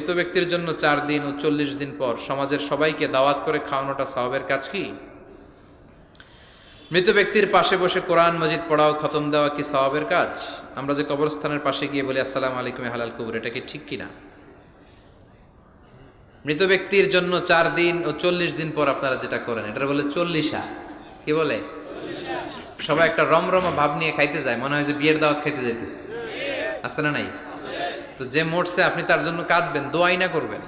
মৃত ব্যক্তির জন্য 4 দিন ও 40 দিন পর সমাজের সবাইকে দাওয়াত করে খাওয়ানোটা সওয়াবের কাজ কি? মৃত ব্যক্তির পাশে বসে কোরআন মাজিদ পড়া ও খতম দেওয়া কি সওয়াবের কাজ? আমরা যে কবরস্থানের পাশে গিয়ে বলি আসসালামু আলাইকুম হালাল কবর, এটা কি ঠিক কিনা? মৃত ব্যক্তির জন্য 4 দিন ও 40 দিন পর আপনারা যেটা করেন এটা বলে 40 কি বলে? সবাই একটা রমরমা ভাব নিয়ে খাইতে যায়, মনে হয় যে বিয়ের দাওয়াত খাইতে যাইতেছে। আছে না নাই? তো যে মরছে আপনি তার জন্য কাঁদবেন, দোয়াই না করবেন,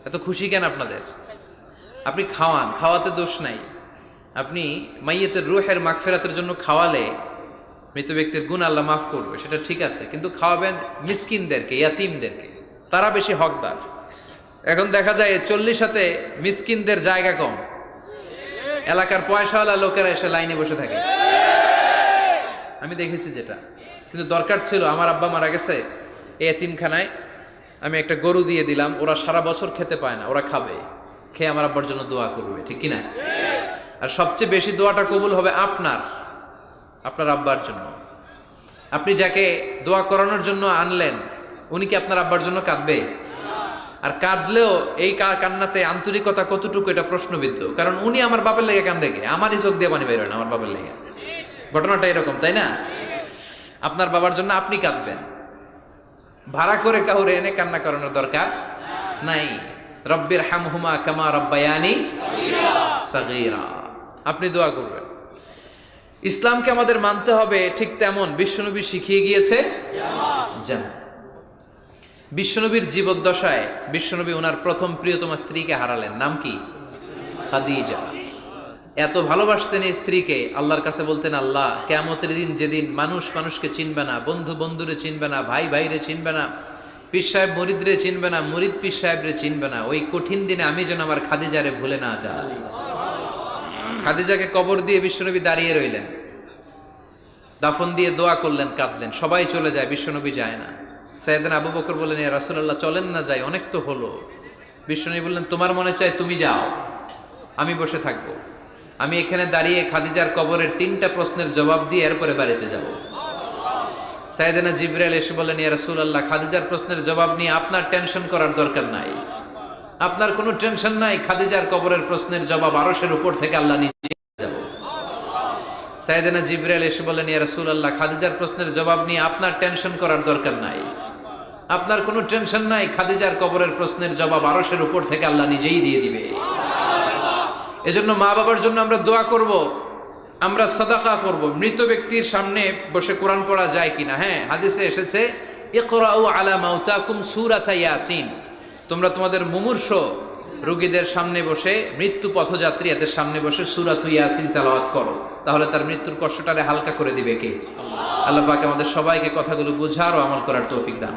এত খুশি কেন আপনাদের? আপনি খাওয়ান, খাওয়াতে দোষ নাই। আপনি মাইয়েতের রুহের মাগফিরাতের জন্য খাওয়ালে মৃত ব্যক্তির গুণ আল্লাহ মাফ করবে, সেটা ঠিক আছে, কিন্তু খাওয়াবেন মিসকিনদেরকে, ইয়াতিমদেরকে, তারা বেশি হকদার। এখন দেখা যায় 40 মিসকিনদের জায়গা কম, এলাকার পয়সাওয়ালা লোকেরা এসে লাইনে বসে থাকে, আমি দেখেছি যেটা। কিন্তু দরকার ছিল, আমার আব্বা মারা গেছে, এই এতিমখানায় আমি একটা গরু দিয়ে দিলাম, ওরা সারা বছর খেতে পায় না, ওরা খাবে, খেয়ে আমার আব্বার জন্য দোয়া করবে, ঠিক কিনা? আর সবচেয়ে বেশি দোয়াটা কবুল হবে আপনার আব্বার জন্য। আপনি যাকে দোয়া করানোর জন্য আনলেন, উনি কি আপনার আব্বার জন্য কাঁদবে? আর কাঁদলেও এই কান্নাতে আন্তরিকতা কতটুকু, এটা প্রশ্নবিদ্ধ। কারণ উনি আমার বাপের লেগে কান্দে, আমারই চোখ দিয়ে পানি বের হয় না আমার বাপের লেগে। ঘটনাটা এরকম, তাই না? আপনার বাবার জন্য আপনি কাঁদবেন, ভাড়া করে কাউরে এনে কান্না করানোর দরকার নাই। রব্বির হামহুমা কামা রব্বায়ানি সাগীরা, আপনি দোয়া করবেন। ইসলামকে আমাদের মানতে হবে ঠিক তেমন বিশ্বনবী শিখিয়ে গিয়েছে জান্নাত। বিশ্বনবীর জীবদ্দশায় বিশ্বনবী ওনার প্রথম প্রিয়তমা স্ত্রীকে হারালেন, নাম কি? খাদিজা। এত ভালোবাসতেন এই স্ত্রীকে, আল্লাহর কাছে বলতেন, আল্লাহ কিয়ামতের দিন যেদিন মানুষ মানুষকে চিনবে না, বন্ধু বন্ধুরে চিনবে না, ভাই ভাইরে চিনবে না, পীর সাহেব মুরিদরে চিনবে না, মুরিদ পীর সাহেবরে চিনবে না, ওই কঠিন দিনে আমি যেন আমার খাদিজারে ভুলে না যাই। খাদিজাকে কবর দিয়ে বিশ্বনবী দাঁড়িয়ে রইলেন, দাফন দিয়ে দোয়া করলেন, কাঁদলেন, সবাই চলে যায়, বিশ্বনবী যায় না। সাইয়েদনা আবু বকর বললেন, ইয়া রাসূলুল্লাহ চলেন না, যাই, অনেক তো হলো। বিশ্বনবী বললেন, তোমার মনে চায় তুমি যাও, আমি বসে থাকবো, আমি এখানে দাঁড়িয়ে খাদিজার কবরের 3টা প্রশ্নের জবাব দিয়ে এরপরে বাড়িতে যাব। সাইয়েদনা জিবরাইল এসে বললেন, ইয়া রাসূলুল্লাহ খাদিজার প্রশ্নের জবাব নিয়ে আপনার টেনশন করার দরকার নাই, আপনার কোনো টেনশন নাই, খাদিজার কবরের প্রশ্নের জবাব আরশের উপর থেকে আল্লাহ নিজে যাব। সাইয়েদনা জিবরাইল এসে বললেন, ইয়া রাসূলুল্লাহ খাদিজার প্রশ্নের জবাব নিয়ে আপনার টেনশন করার দরকার নাই, আপনার কোনো টেনশন নাই, খাদিজার কবরের প্রশ্নের জবাব আরশের উপর থেকে আল্লাহ নিজেই দিয়ে দিবে। এজন্য মা বাবার জন্য আমরা দোয়া করব, আমরা সাদাকা করব। মৃত ব্যক্তির সামনে বসে কোরআন পড়া যায় কিনা? হ্যাঁ, হাদিসে এসেছে, ইকরাউ আলা মাউতাকুম সূরাতা ইয়াসিন, তোমরা তোমাদের মুমূর্ষ রোগীদের সামনে বসে, মৃত্যু পথযাত্রী এদের সামনে বসে সূরাতু ইয়াসিন তেলাওয়াত করো, তাহলে তার মৃত্যুর কষ্টটারে হালকা করে দিবে কে? আল্লাহ পাক আমাদের সবাইকে কথাগুলো বোঝার ও আমল করার তৌফিক দান।